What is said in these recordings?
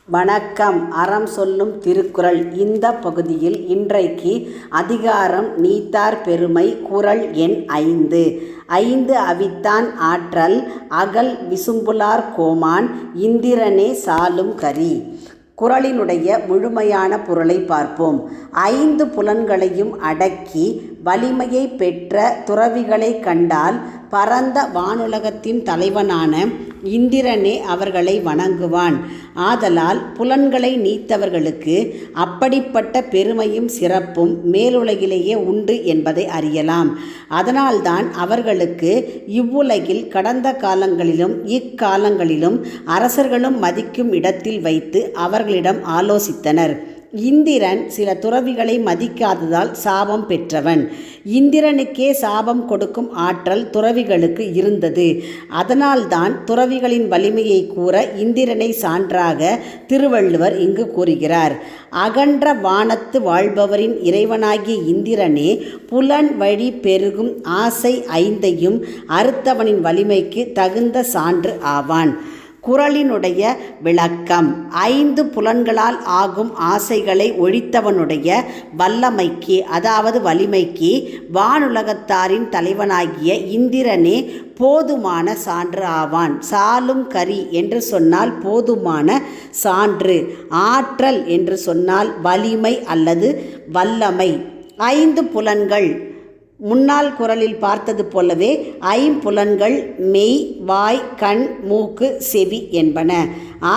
வணக்கம். அறம் சொல்லும் திருக்குறள். இந்த பகுதியில் இன்றைக்கு அதிகாரம் நீத்தார் பெருமை. குறள் எண் 5. 5 அவித்தான் ஆற்றல் அகல் விசும்புலார் கோமான் இந்திரனே சாலும் கரி. குறளினுடைய முழுமையான பொருளை பார்ப்போம். 5 புலன்களையும் அடக்கி வலிமையை பெற்ற துறவிகளை கண்டால் பரந்த வானுலகத்தின் தலைவனான இந்திரனே அவர்களை வணங்குவான். ஆதலால் புலன்களை நீத்தவர்களுக்கு அப்படிப்பட்ட பெருமையும் சிறப்பும் மேலுலகிலேயே உண்டு என்பதை அறியலாம். அதனால்தான் அவர்களுக்கு இவ்வுலகில் கடந்த காலங்களிலும் இக்காலங்களிலும் அரசர்களும் மதிக்கும் இடத்தில் வைத்து அவர்களிடம் ஆலோசித்தனர். இந்திரன் சில துறவிகளை மதிக்காததால் சாபம் பெற்றவன். இந்திரனுக்கே சாபம் கொடுக்கும் ஆற்றல் துறவிகளுக்கு இருந்தது. அதனால்தான் துறவிகளின் வலிமையை கூற இந்திரனை சான்றாக திருவள்ளுவர் இங்கு கூறுகிறார். அகன்ற வானத்து வாழ்பவரின் இறைவனாகிய இந்திரனே புலன் வழி பெருகும் ஆசை 5ஐயும் அறுத்தவனின் வலிமைக்கு தகுந்த சான்று ஆவான். குறளினுடைய விளக்கம். 5 புலன்களால் ஆகும் ஆசைகளை ஒழித்தவனுடைய வல்லமைக்கு, அதாவது வலிமைக்கு, வானுலகத்தாரின் தலைவனாகிய இந்திரனே போதுமான சான்று ஆவான். சாலும் கரி என்று சொன்னால் போதுமான சான்று. ஆற்றல் என்று சொன்னால் வலிமை அல்லது வல்லமை. 5 புலன்கள் முன்னாள் குறளில் பார்த்தது போலவே 5 புலன்கள் மெய், வாய், கண், மூக்கு, செவி என்பன.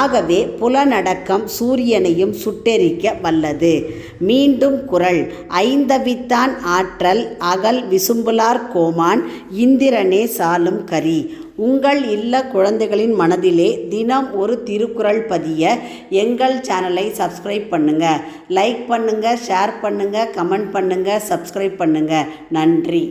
ஆகவே புலனடக்கம் சூரியனையும் சுட்டெரிக்க வல்லது. மீண்டும் குறள். 5 அவித்தான் ஆற்றல் அகல் விசும்புலார் கோமான் இந்திரனே சாலும் கரி. உங்கள் இல்ல குழந்தைகளின் மனதிலே தினம் ஒரு திருக்குறள் பதிய எங்கள் சேனலை சப்ஸ்கிரைப் பண்ணுங்கள். லைக் பண்ணுங்கள், ஷேர் பண்ணுங்கள், கமெண்ட் பண்ணுங்கள், சப்ஸ்கிரைப் பண்ணுங்கள். நன்றி.